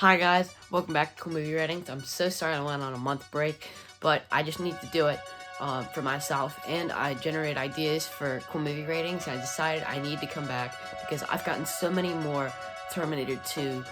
Hi guys, welcome back to Cool Movie Ratings. I'm so sorry I went on a month break, but I just need to do it for myself, and I generate ideas for Cool Movie Ratings, and I decided I need to come back because I've gotten so many more Terminator 2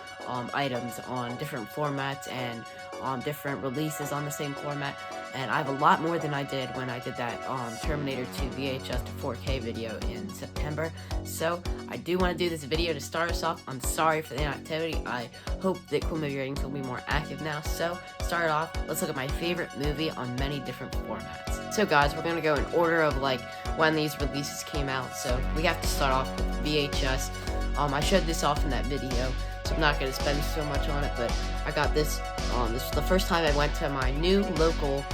items on different formats and different releases on the same format, and I have a lot more than I did when I did that Terminator 2 VHS to 4K video in September. So I do want to do this video to start us off. I'm sorry for the inactivity. I hope that Cool Movie Ratings will be more active now. So start off, let's look at my favorite movie on many different formats. So guys, we're going to go in order of like when these releases came out. So we have to start off with VHS. I showed this off in that video, so I'm not going to spend so much on it, but I got this. This was the first time I went to my new local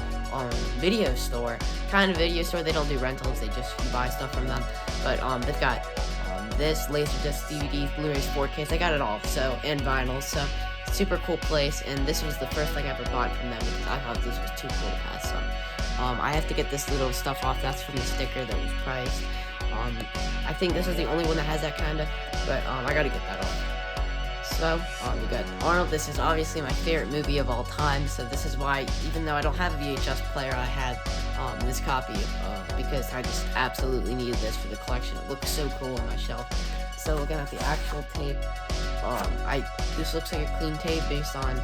video store. Kind of video store. They don't do rentals, they just buy stuff from them. But they've got this, LaserDisc, DVDs, Blu-rays, 4Ks, they got it all, so, and vinyls, so super cool place, and this was the first thing I ever bought from them because I thought this was too cool to pass up. I have to get this little stuff off. That's from the sticker that was priced. I think this is the only one that has that kind of, but I gotta get that off. So, we got Arnold. This is obviously my favorite movie of all time, so this is why, even though I don't have a VHS player, I had this copy, because I just absolutely needed this for the collection. It looks so cool on my shelf. So, looking at the actual tape, this looks like a clean tape based on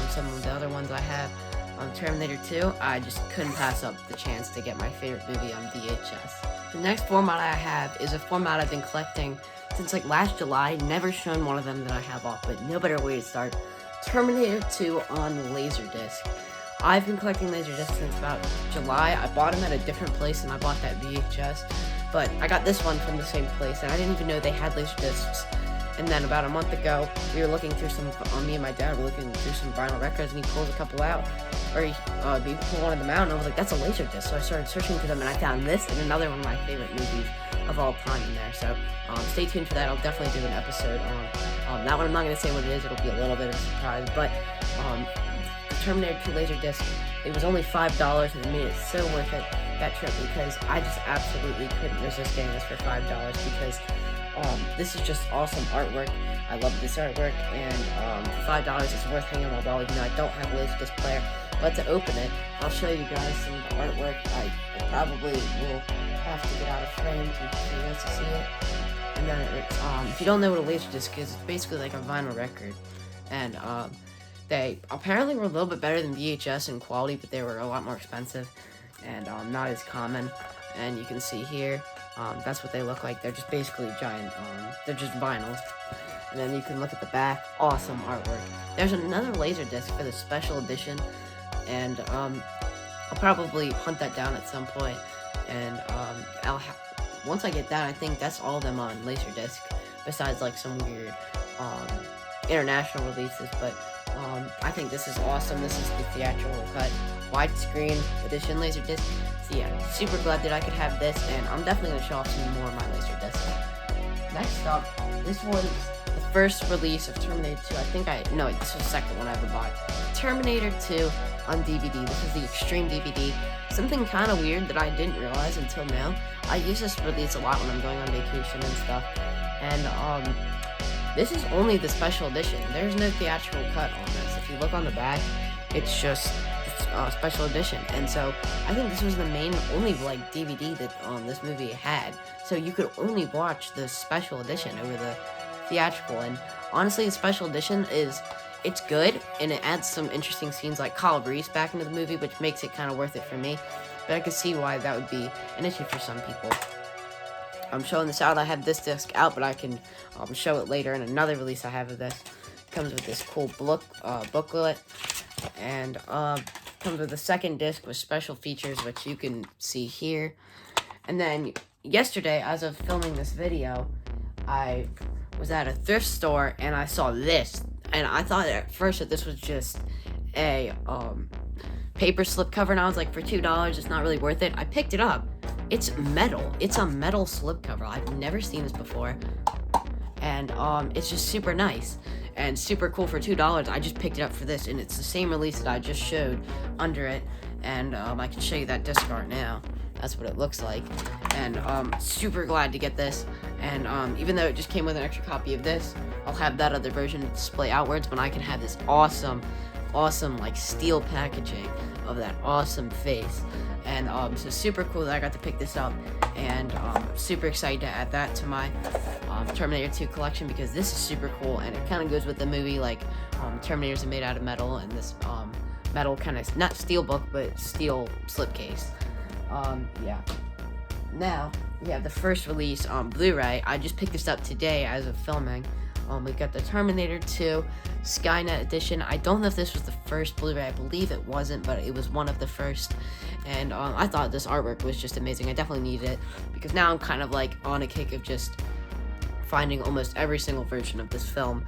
some of the other ones I have. On Terminator 2, I just couldn't pass up the chance to get my favorite movie on VHS. The next format I have is a format I've been collecting since like last July. Never shown one of them that I have off, but no better way to start. Terminator 2 on LaserDisc. I've been collecting LaserDisc since about July. I bought them at a different place than I bought that VHS, but I got this one from the same place, and I didn't even know they had LaserDiscs. And then about a month ago, we were looking through some, me and my dad were looking through some vinyl records, and he pulls a couple out, or he pulled one of them out, and I was like, that's a LaserDisc. So I started searching for them, and I found this and another one of my favorite movies of all time in there. So stay tuned for that. I'll definitely do an episode on that one. I'm not going to say what it is. It'll be a little bit of a surprise, but the Terminator 2 LaserDisc, it was only $5, and it made it so worth it that trip because I just absolutely couldn't resist getting this for $5 because this is just awesome artwork. I love this artwork, and for $5 it's worth hanging on my wall, even though I don't have a LaserDisc player. But to open it, I'll show you guys some of the artwork. I probably will have to get out of frame for you guys to see it. And then if you don't know what a LaserDisc is, it's basically like a vinyl record. And they apparently were a little bit better than VHS in quality, but they were a lot more expensive and not as common. And you can see here, that's what they look like. They're just basically giant, they're just vinyls. And then you can look at the back, awesome artwork. There's another LaserDisc for the special edition, and I'll probably hunt that down at some point. And once I get that, I think that's all of them on LaserDisc, besides like some weird international releases. But I think this is awesome. This is the theatrical cut, widescreen edition LaserDisc. So yeah, super glad that I could have this, and I'm definitely going to show off some more of my LaserDisc. Next up, this was the first release of Terminator 2. No, this was the second one I ever bought. Terminator 2 on DVD. This is the Extreme DVD. Something kind of weird that I didn't realize until now. I use this release a lot when I'm going on vacation and stuff. And this is only the special edition. There's no theatrical cut on this. If you look on the back, it's just special edition. And so I think this was the only like DVD that this movie had. So you could only watch the special edition over the theatrical. And honestly, the special edition it's good, and it adds some interesting scenes like Kyle Reese back into the movie, which makes it kind of worth it for me. But I can see why that would be an issue for some people. I'm showing this out. I have this disc out, but I can show it later in another release I have of this. It comes with this cool booklet, and comes with a second disc with special features, which you can see here. And then yesterday, as of filming this video, I was at a thrift store, and I saw this. And I thought at first that this was just a paper slipcover, and I was like, for $2, it's not really worth it. I picked it up. It's metal. It's a metal slipcover. I've never seen this before. And it's just super nice and super cool for $2. I just picked it up for this, and it's the same release that I just showed under it. And I can show you that disc art now. That's what it looks like. And super glad to get this. And even though it just came with an extra copy of this, I'll have that other version display outwards, but I can have this awesome like steel packaging of that awesome face. And so super cool that I got to pick this up, and super excited to add that to my Terminator 2 collection, because this is super cool, and it kind of goes with the movie. Like Terminators are made out of metal, and this metal kind of, not steelbook, but steel slipcase. Yeah. Now we have the first release on Blu-ray. I just picked this up today as of filming. We got the Terminator 2 Skynet edition. I don't know if this was the first Blu-ray. I believe it wasn't, but it was one of the first. And I thought this artwork was just amazing. I definitely needed it, because now I'm kind of like on a kick of just finding almost every single version of this film.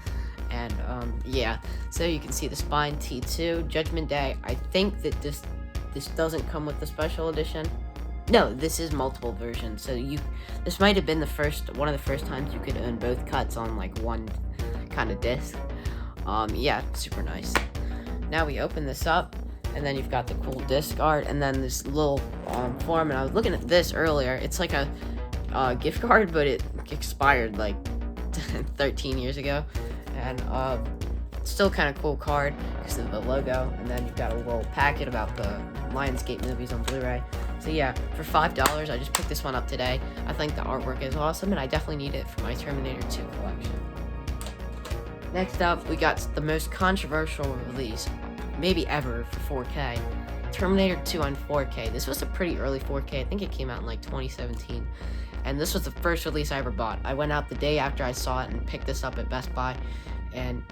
And yeah, so you can see the Spine T2 Judgment Day. I think that this doesn't come with the special edition. No, this is multiple versions. So this might have been one of the first times you could own both cuts on like one kind of disc. Yeah, super nice. Now we open this up, and then you've got the cool disc art, and then this little form. And I was looking at this earlier. It's like a gift card, but it expired like 13 years ago, and still kind of cool card because of the logo. And then you've got a little packet about the Lionsgate movies on Blu-ray. So yeah, for $5, I just picked this one up today. I think the artwork is awesome, and I definitely need it for my Terminator 2 collection. Next up, we got the most controversial release, maybe ever, for 4K. Terminator 2 on 4K. This was a pretty early 4K. I think it came out in like 2017. And this was the first release I ever bought. I went out the day after I saw it and picked this up at Best Buy. And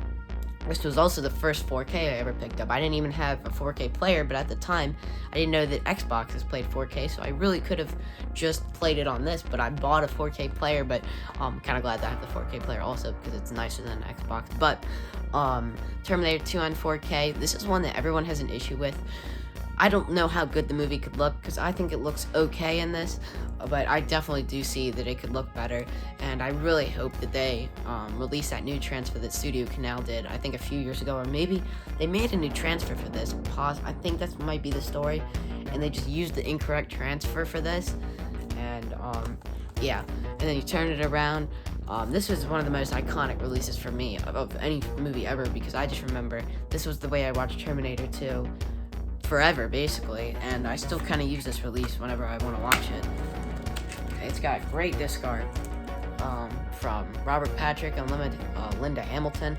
this was also the first 4K I ever picked up. I didn't even have a 4K player, but at the time, I didn't know that Xboxes played 4K, so I really could have just played it on this, but I bought a 4K player. But I'm kind of glad that I have the 4K player also, because it's nicer than an Xbox. But Terminator 2 on 4K, this is one that everyone has an issue with. I don't know how good the movie could look, because I think it looks okay in this, but I definitely do see that it could look better, and I really hope that they release that new transfer that Studio Canal did, I think a few years ago, or maybe they made a new transfer for this. I think that might be the story, and they just used the incorrect transfer for this, and yeah, and then you turn it around. This was one of the most iconic releases for me of any movie ever, because I just remember this was the way I watched Terminator 2 forever, basically, and I still kind of use this release whenever I want to watch it. It's got great disc art from Robert Patrick and Linda Hamilton,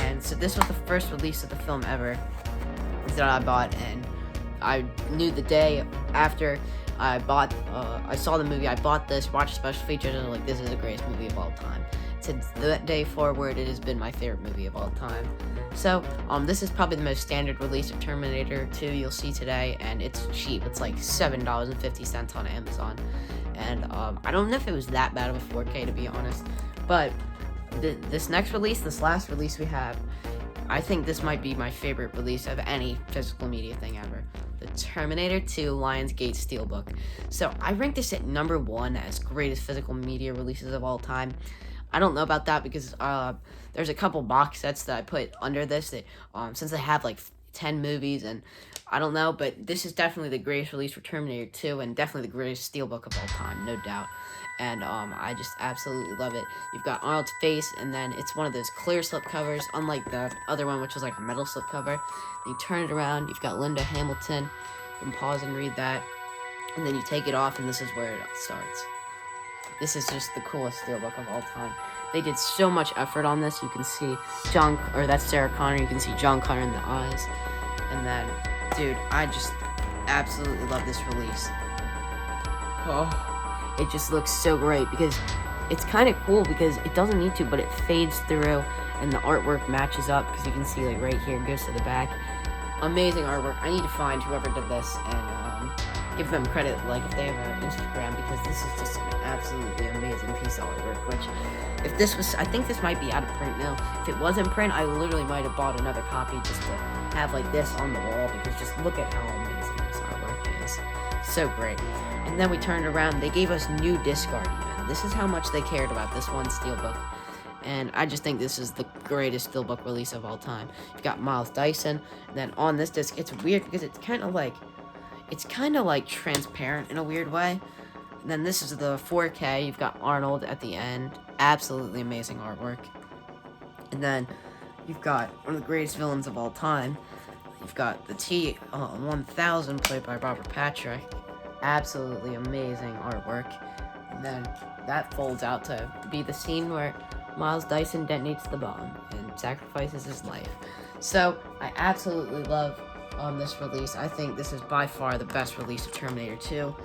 and so this was the first release of the film ever that I bought, and I knew the day after I saw the movie, I bought this, watched special features, and I was like, this is the greatest movie of all time. Since that day forward, it has been my favorite movie of all time. So, this is probably the most standard release of Terminator 2 you'll see today, and it's cheap. It's like $7.50 on Amazon. And I don't know if it was that bad of a 4K, to be honest. But this last release we have, I think this might be my favorite release of any physical media thing ever. The Terminator 2 Lionsgate Steelbook. So, I rank this at number 1 as greatest physical media releases of all time. I don't know about that, because there's a couple box sets that I put under this that since they have like 10 movies, and I don't know, but this is definitely the greatest release for Terminator 2, and definitely the greatest steelbook of all time, no doubt. And I just absolutely love it. You've got Arnold's face, and then it's one of those clear slip covers, unlike the other one, which was like a metal slip cover. And you turn it around, you've got Linda Hamilton. You can pause and read that, and then you take it off, and this is where it starts. This is just the coolest steelbook of all time. They did so much effort on this. You can see that's Sarah Connor. You can see John Connor in the eyes. And then, dude, I just absolutely love this release. Oh, it just looks so great, because it's kind of cool because it doesn't need to, but it fades through, and the artwork matches up, because you can see, like, right here, it goes to the back. Amazing artwork. I need to find whoever did this and give them credit, like, if they have an Instagram, because this is just an absolutely amazing piece of artwork, which, if this was, I think this might be out of print now. If it was in print, I literally might have bought another copy just to have, like, this on the wall, because just look at how amazing this artwork is. So great. And then we turned around, they gave us new disc art even. This is how much they cared about this one steelbook. And I just think this is the greatest steelbook release of all time. You've got Miles Dyson, and then on this disc, it's weird because it's kind of like transparent in a weird way. Then this is the 4K. You've got Arnold at the end. Absolutely amazing artwork. And then you've got one of the greatest villains of all time. You've got the T-1000 played by Robert Patrick. Absolutely amazing artwork. And then that folds out to be the scene where Miles Dyson detonates the bomb and sacrifices his life. So I absolutely love this release. I think this is by far the best release of Terminator 2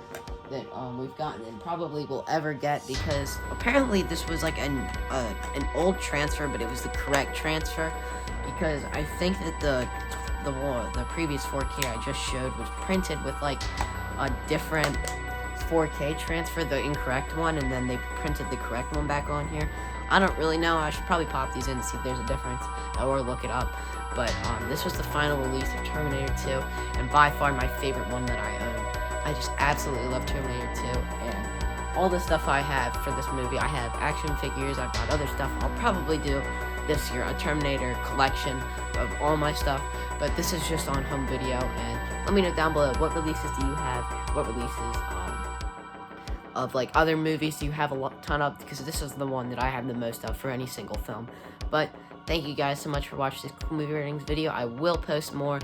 that we've gotten and probably will ever get, because apparently this was like an old transfer, but it was the correct transfer, because I think that the previous 4K I just showed was printed with like a different 4K transfer, the incorrect one, and then they printed the correct one back on here. I don't really know. I should probably pop these in to see if there's a difference or look it up. But this was the final release of Terminator 2, and by far my favorite one that I own. I just absolutely love Terminator 2, and all the stuff I have for this movie. I have action figures, I've got other stuff. I'll probably do this year a Terminator collection of all my stuff, but this is just on home video. And let me know down below, what releases do you have? What releases of like other movies do you have a ton of? Because this is the one that I have the most of for any single film. But thank you guys so much for watching this cool movie ratings video. I will post more.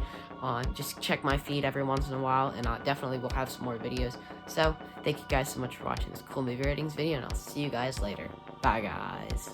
Just check my feed every once in a while, and I definitely will have some more videos. So thank you guys so much for watching this cool movie ratings video, and I'll see you guys later. Bye guys.